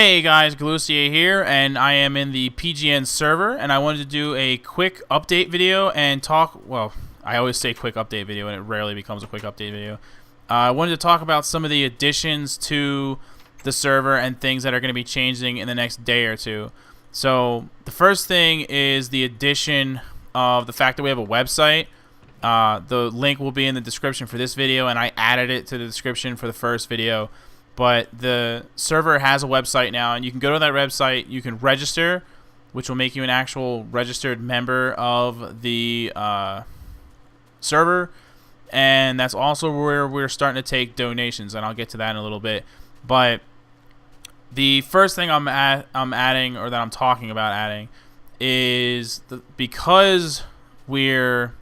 Hey guys, Galusier here, and I am in the PGN server, and I wanted to do a quick update video and talk, well, I always say quick update video, and it rarely becomes a quick update video. I wanted to talk about some of the additions to the server and things that are going to be changing in the next day or two. So, the first thing is the addition of the fact that we have a website. The link will be in the description for this video, and I added it to the description for the first video. But the server has a website now, and you can go to that website, you can register, which will make you an actual registered member of the server, and that's also where we're starting to take donations, and I'll get to that in a little bit. But the first thing I'm adding, or that I'm talking about adding, is because we're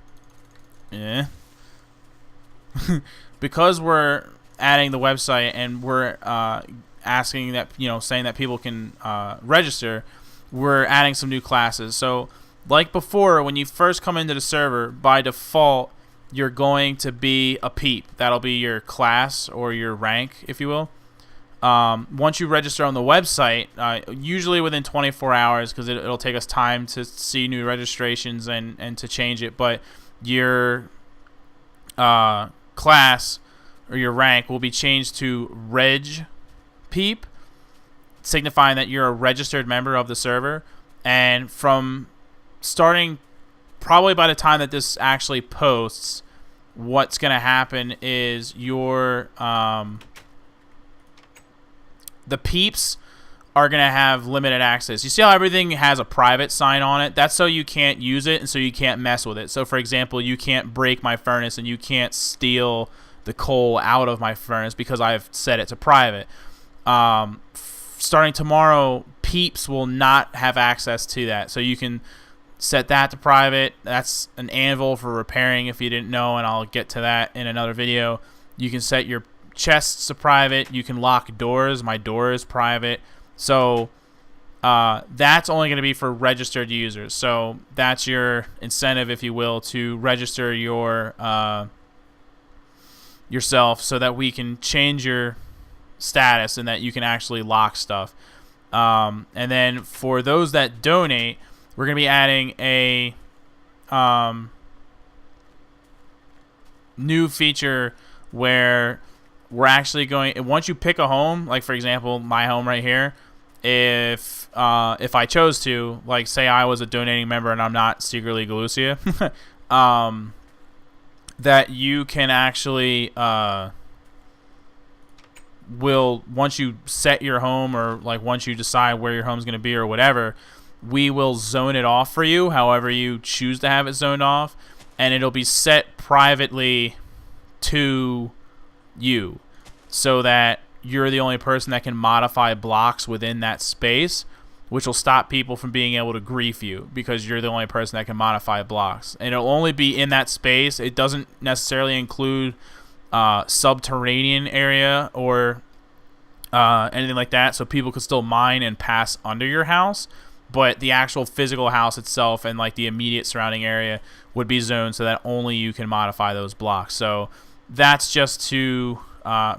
because we're adding the website and we're asking that, saying that people can register, we're adding some new classes. So like before, when you first come into the server, by default you're going to be a Peep. That'll be your class or your rank, if you will. Once you register on the website, usually within 24 hours, because it'll take us time to see new registrations and to change it, but your class or your rank will be changed to Reg Peep, signifying that you're a registered member of the server. And from starting, probably by the time that this actually posts, what's going to happen is your the Peeps are going to have limited access. You see how everything has a private sign on it? That's so you can't use it and so you can't mess with it. So for example, you can't break my furnace and you can't steal the coal out of my furnace because I've set it to private. Starting tomorrow, Peeps will not have access to that, so you can set that to private. That's an anvil for repairing, if you didn't know, and I'll get to that in another video. You can set your chests to private. You can lock doors. My door is private. So that's only going to be for registered users. So that's your incentive, if you will, to register your yourself, so that we can change your status and that you can actually lock stuff. And then for those that donate, we're going to be adding a new feature where we're actually going, once you pick a home, like for example my home right here, if I chose to, like say I was a donating member and I'm not secretly Galusia, that you can actually once you set your home, or like once you decide where your home's going to be or whatever, we will zone it off for you however you choose to have it zoned off, and it'll be set privately to you so that you're the only person that can modify blocks within that space, which will stop people from being able to grief you because you're the only person that can modify blocks. And it'll only be in that space. It doesn't necessarily include subterranean area or anything like that, so people could still mine and pass under your house, but the actual physical house itself and like the immediate surrounding area would be zoned so that only you can modify those blocks. So that's just to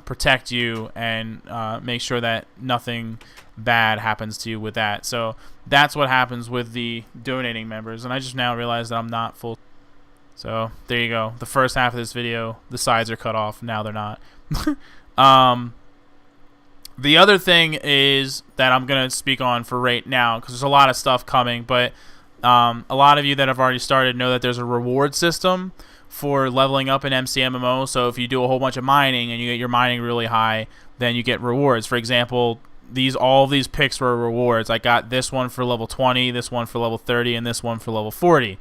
protect you and make sure that nothing bad happens to you with that. So that's what happens with the donating members. And I just now realized that I'm not full. So there you go. The first half of this video, the sides are cut off. Now they're not. The other thing is that I'm going to speak on for right now, because there's a lot of stuff coming, but a lot of you that have already started know that there's a reward system for leveling up in MCMMO. So if you do a whole bunch of mining and you get your mining really high, then you get rewards. For example, all of these picks were rewards. I got this one for level 20, this one for level 30, and this one for level 40.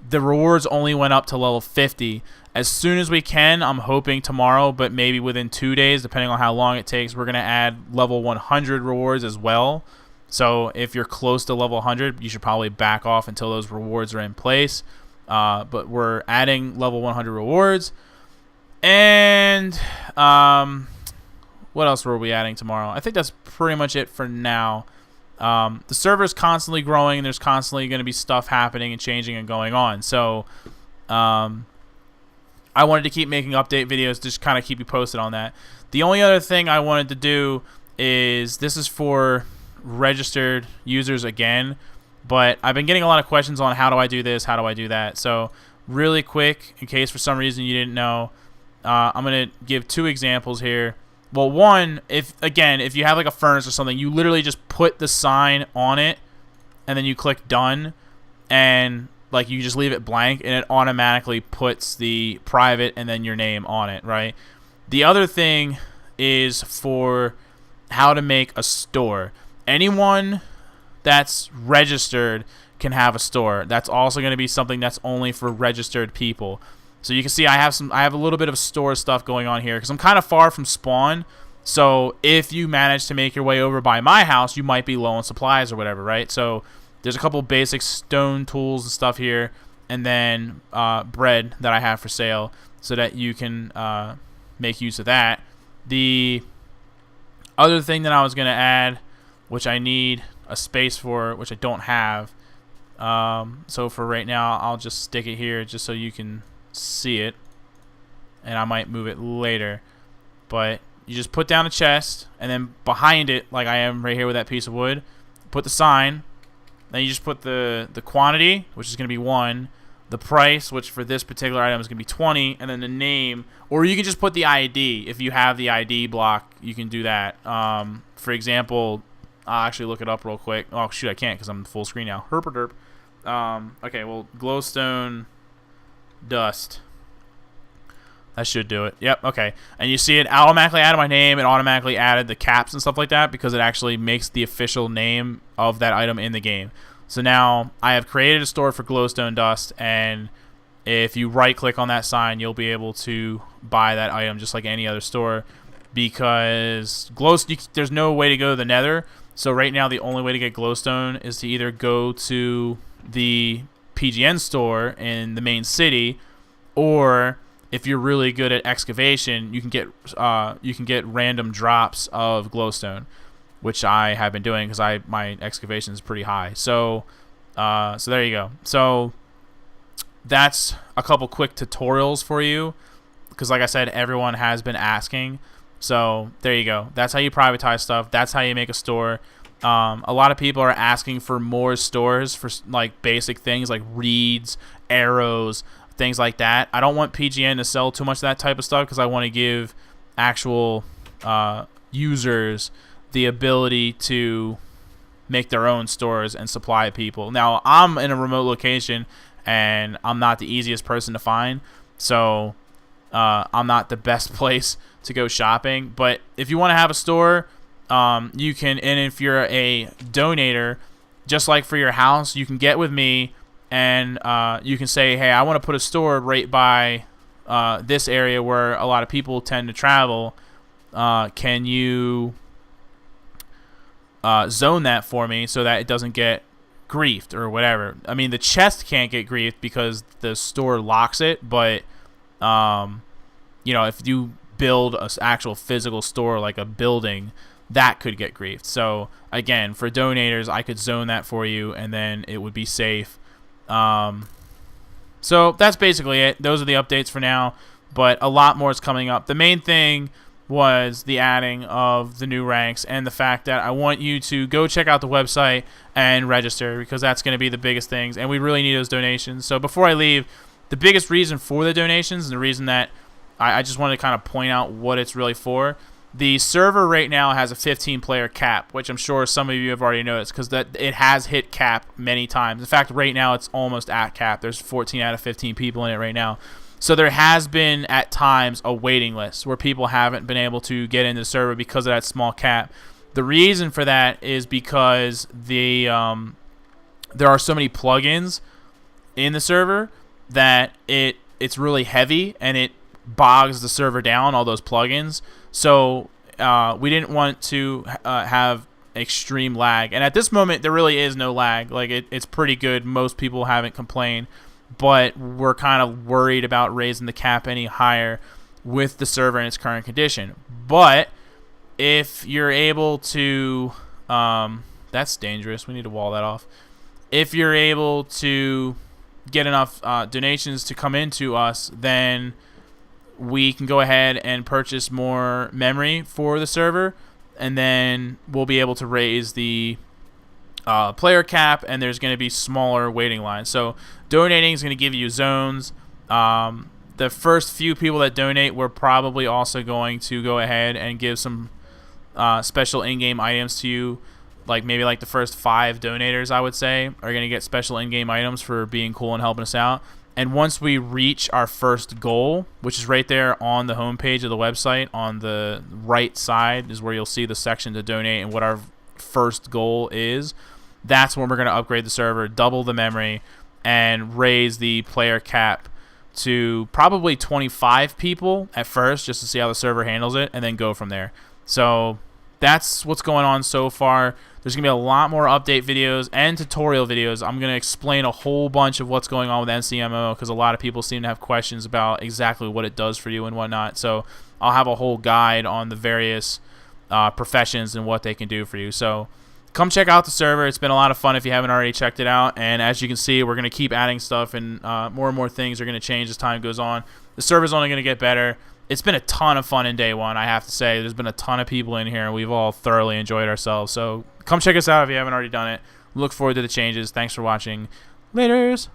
The rewards only went up to level 50. As soon as we can, I'm hoping tomorrow, but maybe within 2 days, depending on how long it takes, we're going to add level 100 rewards as well. So if you're close to level 100, you should probably back off until those rewards are in place. But we're adding level 100 rewards. And what else were we adding tomorrow? I think that's pretty much it for now. The server is constantly growing, and there's constantly going to be stuff happening and changing and going on. So I wanted to keep making update videos, just kind of keep you posted on that. The only other thing I wanted to do is this is for registered users again, but I've been getting a lot of questions on how do I do this, how do I do that. So really quick, in case for some reason you didn't know, I'm going to give 2 examples here. Well, one, if you have like a furnace or something, you literally just put the sign on it and then you click done, and like you just leave it blank and it automatically puts the private and then your name on it, right? The other thing is for how to make a store. Anyone that's registered can have a store. That's also going to be something that's only for registered people. So you can see I have a little bit of store stuff going on here because I'm kind of far from spawn. So if you manage to make your way over by my house, you might be low on supplies or whatever, right? So there's a couple basic stone tools and stuff here, and then bread that I have for sale so that you can make use of that. The other thing that I was going to add, which I need a space for, which I don't have. So for right now, I'll just stick it here just so you can see it, and I might move it later. But you just put down a chest, and then behind it, like I am right here with that piece of wood, put the sign. Then you just put the quantity, which is going to be 1, the price, which for this particular item is going to be 20, and then the name. Or you can just put the ID. If you have the ID block, you can do that. For example, I'll actually look it up real quick. Oh, shoot, I can't because I'm full screen now. Herp. Okay, well, glowstone dust. That should do it. Yep, okay. And you see it automatically added my name. It automatically added the caps and stuff like that because it actually makes the official name of that item in the game. So now I have created a store for glowstone dust, and if you right-click on that sign, you'll be able to buy that item just like any other store because there's no way to go to the nether. So right now the only way to get glowstone is to either go to the PGN store in the main city, or if you're really good at excavation, you can get random drops of glowstone, which I have been doing because my excavation is pretty high. So there you go. So that's a couple quick tutorials for you because, like I said, everyone has been asking. So there you go. That's how you privatize stuff. That's how you make a store. A lot of people are asking for more stores for like basic things like reeds, arrows, things like that. I don't want PGN to sell too much of that type of stuff because I want to give actual users the ability to make their own stores and supply people. Now, I'm in a remote location and I'm not the easiest person to find, so I'm not the best place to go shopping. But if you want to have a store, you can, and if you're a donator, just like for your house, you can get with me and you can say, hey, I want to put a store right by this area where a lot of people tend to travel. Can you zone that for me so that it doesn't get griefed or whatever? I mean, the chest can't get griefed because the store locks it, but you know, if you build an actual physical store like a building, that could get griefed. So again, for donators, I could zone that for you and then it would be safe. So that's basically it. Those are the updates for now, but a lot more is coming up. The main thing was the adding of the new ranks and the fact that I want you to go check out the website and register because that's going to be the biggest things, and we really need those donations. So before I leave, the biggest reason for the donations and the reason that I just wanted to kind of point out what it's really for. The server right now has a 15-player cap, which I'm sure some of you have already noticed because that it has hit cap many times. In fact, right now it's almost at cap. There's 14 out of 15 people in it right now. So there has been at times a waiting list where people haven't been able to get into the server because of that small cap. The reason for that is because there are so many plugins in the server that it's really heavy and it bogs the server down, all those plugins. So we didn't want to have extreme lag, and at this moment there really is no lag. Like it's pretty good. Most people haven't complained, but we're kind of worried about raising the cap any higher with the server in its current condition. But if you're able to that's dangerous, we need to wall that off. If you're able to get enough donations to come into us, then we can go ahead and purchase more memory for the server, and then we'll be able to raise the player cap, and there's going to be smaller waiting lines. So donating is going to give you zones. The first few people that donate, we're probably also going to go ahead and give some special in-game items to you. Like maybe like the first 5 donators, I would say, are going to get special in-game items for being cool and helping us out. And once we reach our first goal, which is right there on the homepage of the website, on the right side is where you'll see the section to donate and what our first goal is. That's when we're going to upgrade the server, double the memory, and raise the player cap to probably 25 people at first, just to see how the server handles it, and then go from there. So that's what's going on so far. There's going to be a lot more update videos and tutorial videos. I'm going to explain a whole bunch of what's going on with NCMO because a lot of people seem to have questions about exactly what it does for you and whatnot. So I'll have a whole guide on the various professions and what they can do for you. So come check out the server. It's been a lot of fun if you haven't already checked it out. And as you can see, we're going to keep adding stuff, and more and more things are going to change as time goes on. The server's only going to get better. It's been a ton of fun in day one, I have to say. There's been a ton of people in here, and we've all thoroughly enjoyed ourselves. So come check us out if you haven't already done it. Look forward to the changes. Thanks for watching. Laters.